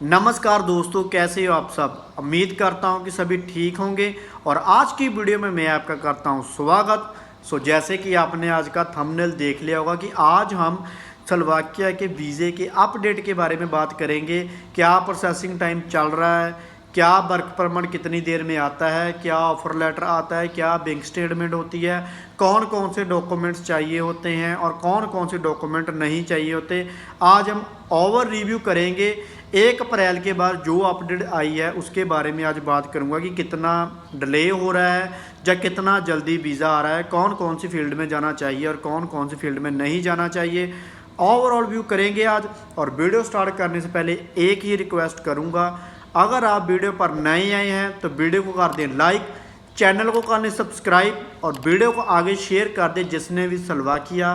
नमस्कार दोस्तों, कैसे हो आप सब। उम्मीद करता हूं कि सभी ठीक होंगे और आज की वीडियो में मैं आपका करता हूं स्वागत। जैसे कि आपने आज का थंबनेल देख लिया होगा कि आज हम स्लोवाकिया के वीज़े के अपडेट के बारे में बात करेंगे। क्या प्रोसेसिंग टाइम चल रहा है, क्या वर्क परमिट कितनी देर में आता है, क्या ऑफर लेटर आता है, क्या बैंक स्टेटमेंट होती है, कौन कौन से डॉक्यूमेंट्स चाहिए होते हैं और कौन कौन से डॉक्यूमेंट नहीं चाहिए होते। आज हम ओवर रिव्यू करेंगे। 1 अप्रैल के बाद जो अपडेट आई है उसके बारे में आज बात करूंगा कि कितना डिले हो रहा है या कितना जल्दी वीज़ा आ रहा है, कौन कौन सी फील्ड में जाना चाहिए और कौन कौन सी फील्ड में नहीं जाना चाहिए। ओवरऑल व्यू करेंगे आज। और वीडियो स्टार्ट करने से पहले एक ही रिक्वेस्ट करूंगा, अगर आप वीडियो पर नए आए हैं तो वीडियो को कर दें लाइक, चैनल को कर लें सब्सक्राइब और वीडियो को आगे शेयर कर दें जिसने भी स्लोवाकिया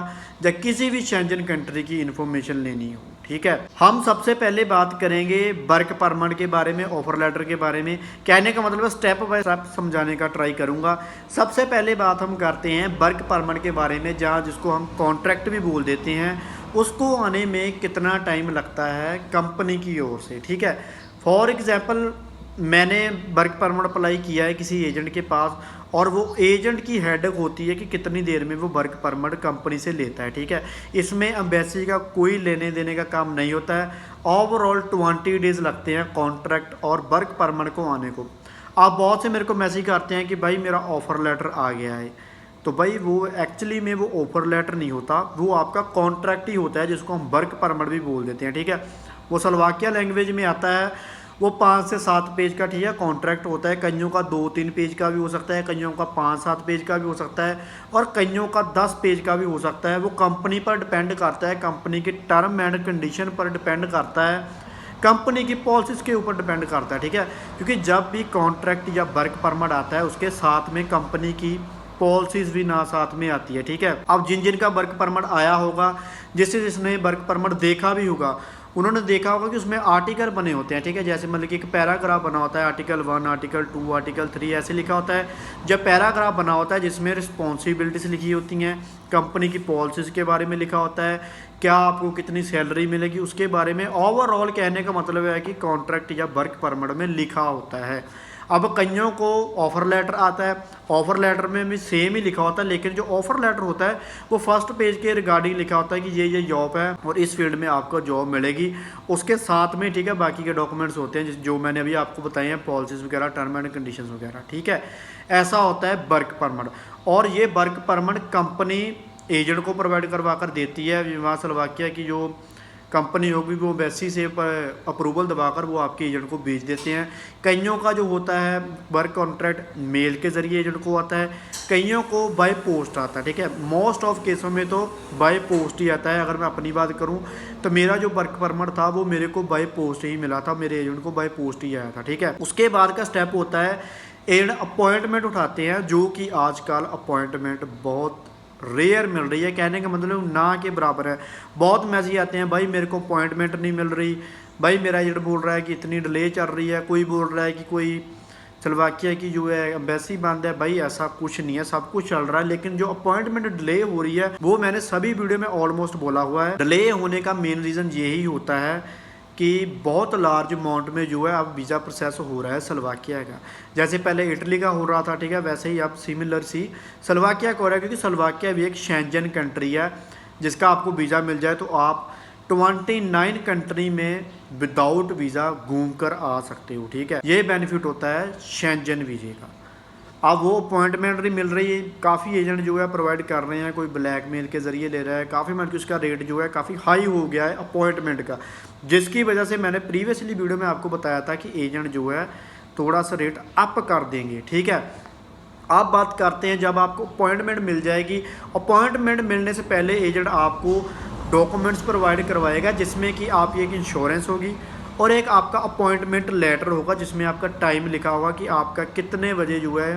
या किसी भी शेंजन कंट्री की इन्फॉर्मेशन लेनी हो। ठीक है, हम सबसे पहले बात करेंगे वर्क परमिट के बारे में, ऑफर लेटर के बारे में। कहने का मतलब स्टेप बाय स्टेप समझाने का ट्राई करूंगा। सबसे पहले बात हम करते हैं वर्क परमिट के बारे में, जहाँ जिसको हम कॉन्ट्रैक्ट भी बोल देते हैं। उसको आने में कितना टाइम लगता है कंपनी की ओर से। ठीक है, फॉर एग्जाम्पल मैंने वर्क परमिट अप्लाई किया है किसी एजेंट के पास और वो एजेंट की हेडेक होती है कि कितनी देर में वो वर्क परमिट कंपनी से लेता है। ठीक है, इसमें एम्बेसी का कोई लेने देने का काम नहीं होता है। ओवरऑल 20 डेज़ लगते हैं कॉन्ट्रैक्ट और वर्क परमिट को आने को। आप बहुत से मेरे को मैसेज करते हैं कि भाई मेरा ऑफर लेटर आ गया है, तो भाई वो एक्चुअली में वो ऑफर लेटर नहीं होता, वो आपका कॉन्ट्रैक्ट ही होता है जिसको हम वर्क परमिट भी बोल देते हैं। ठीक है, वो स्लोवाकिया लैंग्वेज में आता है। वो 5 से 7 पेज का, ठीक है, कॉन्ट्रैक्ट होता है। कईयों का 2-3 पेज का भी हो सकता है, कईयों का 5-7 पेज का भी हो सकता है और कईयों का 10 पेज का भी हो सकता है। वो कंपनी पर डिपेंड करता है, कंपनी के टर्म एंड कंडीशन पर डिपेंड करता है, कंपनी की पॉलिसीज़ के ऊपर डिपेंड करता है। ठीक है, क्योंकि जब भी कॉन्ट्रैक्ट या वर्क परमिट आता है उसके साथ में कंपनी की पॉलिसीज़ भी ना साथ में आती है। ठीक है, अब जिन जिन का वर्क परमिट आया होगा, जिसने वर्क परमिट देखा भी होगा, उन्होंने देखा होगा कि उसमें आर्टिकल बने होते हैं। ठीक है, जैसे मतलब कि एक पैराग्राफ बना होता है, आर्टिकल 1, आर्टिकल 2, आर्टिकल 3 ऐसे लिखा होता है। जब पैराग्राफ बना होता है जिसमें रिस्पॉन्सिबिलिटीज लिखी होती हैं, कंपनी की पॉलिसीज़ के बारे में लिखा होता है, क्या आपको कितनी सैलरी मिलेगी उसके बारे में ओवरऑल कहने का मतलब है कि कॉन्ट्रैक्ट या वर्क परमिट में लिखा होता है। अब कईयों को ऑफ़र लेटर आता है, ऑफ़र लेटर में भी सेम ही लिखा होता है, लेकिन जो ऑफ़र लेटर होता है वो फर्स्ट पेज के रिगार्डिंग लिखा होता है कि ये जॉब है और इस फील्ड में आपको जॉब मिलेगी। उसके साथ में, ठीक है, बाकी के डॉक्यूमेंट्स होते हैं जो मैंने अभी आपको बताए हैं, पॉलिसीज़ वगैरह, टर्म एंड कंडीशंस वगैरह। ठीक है, ऐसा होता है वर्क परमिट। और ये वर्क परमिट कंपनी एजेंट को प्रोवाइड करवा कर देती है। वहाँ स्लोवाकिया की जो कंपनी होगी वो एम्बेसी से अप्रूवल दबाकर वो आपके एजेंट को भेज देते हैं। कईयों का जो होता है वर्क कॉन्ट्रैक्ट मेल के ज़रिए एजेंट को आता है, कईयों को बाय पोस्ट आता है। ठीक है, मोस्ट ऑफ केसों में तो बाय पोस्ट ही आता है। अगर मैं अपनी बात करूं तो मेरा जो वर्क परमिट था वो मेरे को बाय पोस्ट ही मिला था, मेरे एजेंट को बाय पोस्ट ही आया था। ठीक है, उसके बाद का स्टेप होता है एजेंट अपॉइंटमेंट उठाते हैं, जो कि आजकल अपॉइंटमेंट बहुत रेयर मिल रही है। कहने का मतलब ना के बराबर है। बहुत मैसेज आते हैं, भाई मेरे को अपॉइंटमेंट नहीं मिल रही, भाई मेरा एजेंट बोल रहा है कि इतनी डिले चल रही है, कोई बोल रहा है कि कोई स्लोवाकिया की जो है एम्बेसी बंद है। भाई ऐसा कुछ नहीं है, सब कुछ चल रहा है, लेकिन जो अपॉइंटमेंट डिले हो रही है वो मैंने सभी वीडियो में ऑलमोस्ट बोला हुआ है। डिले होने का मेन रीज़न यही होता है कि बहुत लार्ज अमाउंट में जो है अब वीज़ा प्रोसेस हो रहा है स्लोवाकिया का। जैसे पहले इटली का हो रहा था, ठीक है, वैसे ही अब सिमिलर सी स्लोवाकिया का हो रहा है, क्योंकि स्लोवाकिया भी एक शेंजन कंट्री है जिसका आपको वीज़ा मिल जाए तो आप 29 कंट्री में विदाउट वीज़ा घूम कर आ सकते हो। ठीक है, ये बेनिफिट होता है शेंजन वीज़े का। अब वो अपॉइंटमेंट नहीं मिल रही है, काफ़ी एजेंट जो है प्रोवाइड कर रहे हैं, कोई ब्लैकमेल के ज़रिए ले रहा है, काफ़ी मतलब उसका रेट जो है काफ़ी हाई हो गया है अपॉइंटमेंट का, जिसकी वजह से मैंने प्रीवियसली वीडियो में आपको बताया था कि एजेंट जो है थोड़ा सा रेट अप कर देंगे। ठीक है, आप बात करते हैं जब आपको अपॉइंटमेंट मिल जाएगी। अपॉइंटमेंट मिलने से पहले एजेंट आपको डॉक्यूमेंट्स प्रोवाइड करवाएगा, जिसमें कि आप एक इंश्योरेंस होगी और एक आपका अपॉइंटमेंट लेटर होगा जिसमें आपका टाइम लिखा होगा कि आपका कितने बजे जो है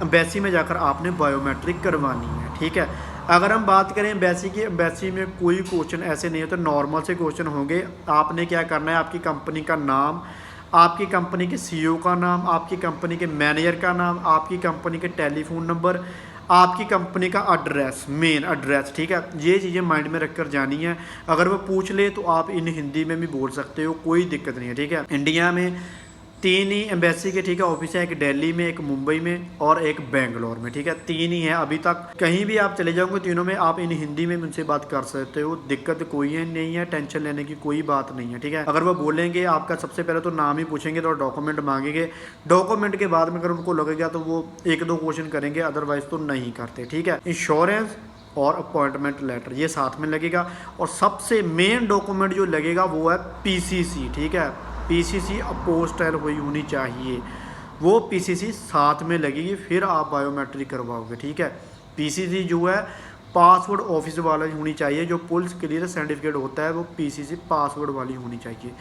एम्बेसी में जाकर आपने बायोमेट्रिक करवानी है। ठीक है, अगर हम बात करें एम्बेसी की, एम्बेसी में कोई क्वेश्चन ऐसे नहीं होते, नॉर्मल से क्वेश्चन होंगे। आपने क्या करना है, आपकी कंपनी का नाम, आपकी कंपनी के सीईओ का नाम, आपकी कंपनी के मैनेजर का नाम, आपकी कंपनी के टेलीफोन नंबर, आपकी कंपनी का एड्रेस, मेन एड्रेस, ठीक है। ये चीज़ें माइंड में रख कर जानी है। अगर वो पूछ ले तो आप इन हिंदी में भी बोल सकते हो, कोई दिक्कत नहीं है, ठीक है। इंडिया में 3 ही एम्बेसी के, ठीक है, ऑफिस है, एक दिल्ली में, एक मुंबई में और एक बेंगलोर में, ठीक है। 3 ही है अभी तक। कहीं भी आप चले जाओगे तीनों में आप इन हिंदी में उनसे बात कर सकते हो, दिक्कत कोई है नहीं है, टेंशन लेने की कोई बात नहीं है, ठीक है। अगर वो बोलेंगे आपका सबसे पहले तो नाम ही पूछेंगे तो डॉक्यूमेंट मांगेंगे, डॉक्यूमेंट के बाद में अगर उनको लगेगा तो वो 1-2 क्वेश्चन करेंगे, अदरवाइज तो नहीं करते, ठीक है। इंश्योरेंस और अपॉइंटमेंट लेटर ये साथ में लगेगा। और सबसे मेन डॉक्यूमेंट जो लगेगा वो है पीसीसी, ठीक है। पीसीसी अपोस्टाइल हुई होनी चाहिए, वो पीसीसी साथ में लगेगी, फिर आप बायोमेट्रिक करवाओगे, ठीक है। पीसीसी जो है पासवर्ड ऑफिस वाला होनी चाहिए, जो पुलिस क्लियरेंस सर्टिफिकेट होता है वो पीसीसी पासवर्ड वाली होनी चाहिए।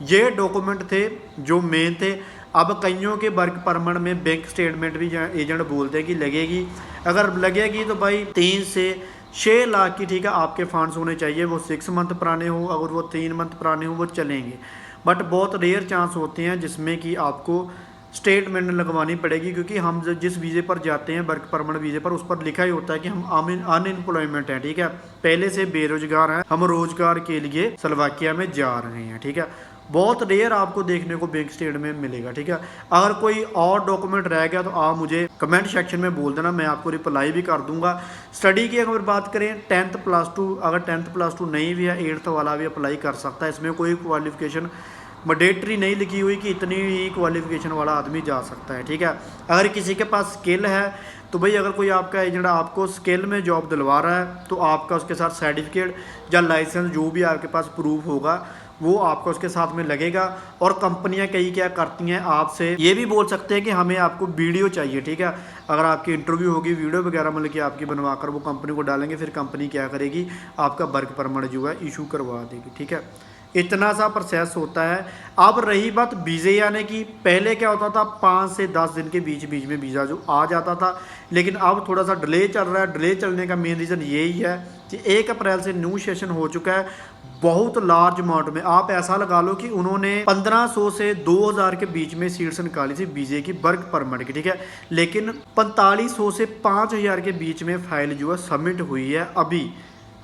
ये डॉक्यूमेंट थे जो मेन थे। अब कईयों के वर्क परमिट में बैंक स्टेटमेंट भी एजेंट बोलते हैं कि लगेगी। अगर लगेगी तो भाई 3 से 6 लाख की, ठीक है, आपके फंड्स होने चाहिए। वो 6 मंथ पुराने हो, अगर वो 3 मंथ पुराने हो वो चलेंगे, बट बहुत रेयर चांस होते हैं जिसमें कि आपको स्टेटमेंट लगवानी पड़ेगी, क्योंकि हम जिस वीज़े पर जाते हैं, वर्क परमिट वीज़े पर, उस पर लिखा ही होता है कि हम अनएम्प्लॉयमेंट हैं, ठीक है, पहले से बेरोजगार हैं, हम रोजगार के लिए स्लोवाकिया में जा रहे हैं, ठीक है। बहुत रेयर आपको देखने को बैंक स्टेटमेंट मिलेगा, ठीक है। अगर कोई और डॉक्यूमेंट रह गया तो आप मुझे कमेंट सेक्शन में बोल देना, मैं आपको रिप्लाई भी कर दूंगा। स्टडी की अगर बात करें 10th +2, अगर 10th +2 नहीं भी है 8th वाला भी अप्लाई कर सकता है। इसमें कोई क्वालिफिकेशन मैंडेटरी नहीं लिखी हुई कि इतनी ही क्वालिफिकेशन वाला आदमी जा सकता है, ठीक है। अगर किसी के पास स्किल है तो भाई अगर कोई आपका एजेंट आपको स्किल में जॉब दिलवा रहा है तो आपका उसके साथ सर्टिफिकेट या लाइसेंस जो भी आपके पास प्रूफ होगा वो आपको उसके साथ में लगेगा। और कंपनियां कई क्या करती हैं, आपसे ये भी बोल सकते हैं कि हमें आपको वीडियो चाहिए, ठीक है। अगर आपकी इंटरव्यू होगी वीडियो वगैरह मतलब कि आपकी बनवाकर वो कंपनी को डालेंगे, फिर कंपनी क्या करेगी, आपका वर्क परमिट जो है इशू करवा देगी, ठीक है। इतना सा प्रोसेस होता है। अब रही बात वीज़े आने की, पहले क्या होता था 5 से 10 दिन के बीच बीच में वीज़ा जो आ जाता था, लेकिन अब थोड़ा सा डिले चल रहा है। डिले चलने का मेन रीज़न यही है कि 1 अप्रैल से न्यू सेशन हो चुका है। बहुत लार्ज अमाउंट में, आप ऐसा लगा लो कि उन्होंने 1500 से 2000 के बीच में सीट्स निकाली थी वीज़े की, वर्क परमिट की, ठीक है। लेकिन 4500 से 5000 के बीच में फाइल जो है सबमिट हुई है अभी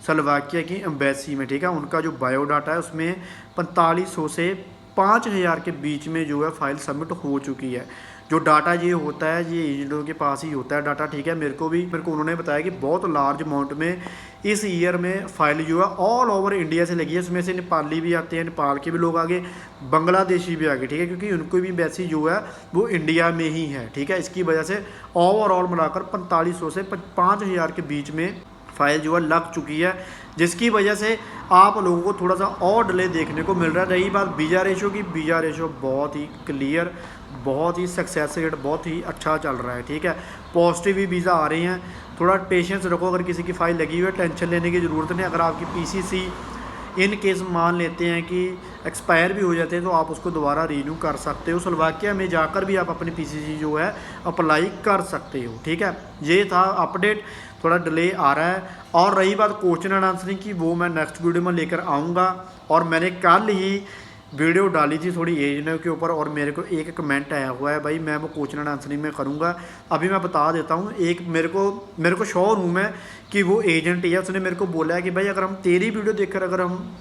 स्लोवाकिया की एम्बेसी में, ठीक है। उनका जो बायोडाटा है उसमें 4500 से 5000 के बीच में जो है फाइल सबमिट हो चुकी है। जो डाटा ये होता है ये एजेंटों के पास ही होता है डाटा, ठीक है। मेरे को उन्होंने बताया कि बहुत लार्ज अमाउंट में इस ईयर में फाइल जो है ऑल ओवर इंडिया से लगी है। उसमें से नेपाली भी आते हैं, नेपाल के भी लोग आगे, बांग्लादेशी भी आगे, ठीक है, क्योंकि उनको भी एम्बेसी जो है वो इंडिया में ही है, ठीक है। इसकी वजह से ओवरऑल मिलाकर 4500 से 5000 के बीच में फाइल जो है लग चुकी है, जिसकी वजह से आप लोगों को थोड़ा सा और डिले देखने को मिल रहा है। रही बात वीज़ा रेशो की, वीज़ा रेशो बहुत ही क्लियर, बहुत ही सक्सेस रेट बहुत ही अच्छा चल रहा है, ठीक है। पॉजिटिव ही वीज़ा आ रहे हैं। थोड़ा पेशेंस रखो, अगर किसी की फ़ाइल लगी हुई है टेंशन लेने की ज़रूरत नहीं। अगर आपकी पीसीसी इन केस मान लेते हैं कि एक्सपायर भी हो जाते हैं तो आप उसको दोबारा रीन्यू कर सकते हो। स्लोवाकिया में जाकर भी आप अपनी पीसीसी जो है अप्लाई कर सकते हो, ठीक है। ये था अपडेट, थोड़ा डिले आ रहा है। और रही बात क्वेश्चन एंड आंसरिंग की, वो मैं नेक्स्ट वीडियो में लेकर आऊँगा। और मैंने कल ही वीडियो डाली थी थोड़ी एज के ऊपर, और मेरे को एक कमेंट आया हुआ है, भाई मैं वो क्वेश्चन एंड आंसरिंग में करूँगा। अभी मैं बता देता हूँ, एक मेरे को श्योर हूँ मैं कि वो एजेंट ही है। उसने मेरे को बोला है कि भाई अगर हम तेरी वीडियो देखकर अगर हम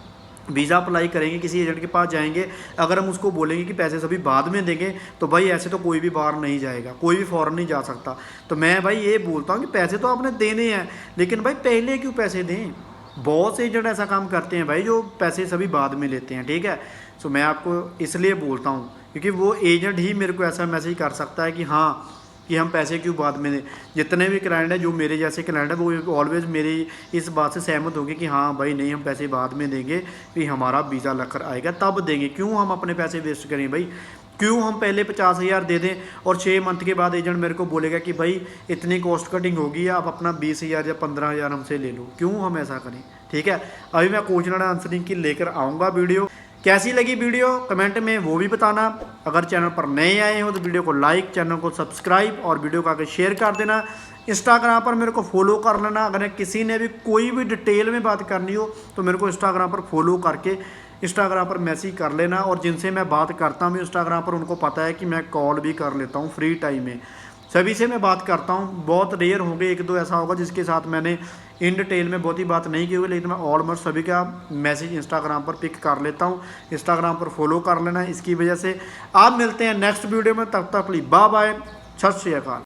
वीज़ा अप्लाई करेंगे, किसी एजेंट के पास जाएंगे, अगर हम उसको बोलेंगे कि पैसे सभी बाद में देंगे, तो भाई ऐसे तो कोई भी बाहर नहीं जाएगा, कोई भी फॉरेन नहीं जा सकता। तो मैं भाई ये बोलता हूँ कि पैसे तो आपने देने हैं, लेकिन भाई पहले क्यों पैसे दें। बहुत से एजेंट ऐसा काम करते हैं भाई, जो पैसे सभी बाद में लेते हैं, ठीक है। सो मैं आपको इसलिए बोलता हूँ क्योंकि वो एजेंट ही मेरे को ऐसा मैसेज कर सकता है कि हाँ कि हम पैसे क्यों बाद में दें। जितने भी क्लाइंट हैं, जो मेरे जैसे क्लाइंट हैं, वो ऑलवेज मेरी इस बात से सहमत होंगे कि हाँ भाई नहीं, हम पैसे बाद में देंगे, कि हमारा वीज़ा लग आएगा तब देंगे। क्यों हम अपने पैसे वेस्ट करें भाई, क्यों हम पहले 50,000 दे दें और 6 मंथ के बाद एजेंट मेरे को बोलेगा कि भाई इतनी कॉस्ट कटिंग होगी, आप अपना 20,000 या 15,000 हमसे ले लो। क्यों हम ऐसा करें, ठीक है। अभी मैं क्वेश्चन एंड आंसरिंग की लेकर आऊँगा वीडियो। कैसी लगी वीडियो कमेंट में वो भी बताना। अगर चैनल पर नए आए हो तो वीडियो को लाइक, चैनल को सब्सक्राइब और वीडियो को आगे शेयर कर देना। इंस्टाग्राम पर मेरे को फॉलो कर लेना। अगर किसी ने भी कोई भी डिटेल में बात करनी हो तो मेरे को इंस्टाग्राम पर फॉलो करके इंस्टाग्राम पर मैसेज कर लेना। और जिनसे मैं बात करता हूँ इंस्टाग्राम पर, उनको पता है कि मैं कॉल भी कर लेता हूँ फ्री टाइम में। सभी से मैं बात करता हूँ, बहुत रेयर होंगे, एक दो ऐसा होगा जिसके साथ मैंने इन डिटेल में बहुत ही बात नहीं की होगी, लेकिन मैं ऑलमोस्ट सभी का मैसेज इंस्टाग्राम पर पिक कर लेता हूँ। इंस्टाग्राम पर फॉलो कर लेना इसकी वजह से। आप मिलते हैं नेक्स्ट वीडियो में, तब तक बाय बाय, सत श्री अकाल।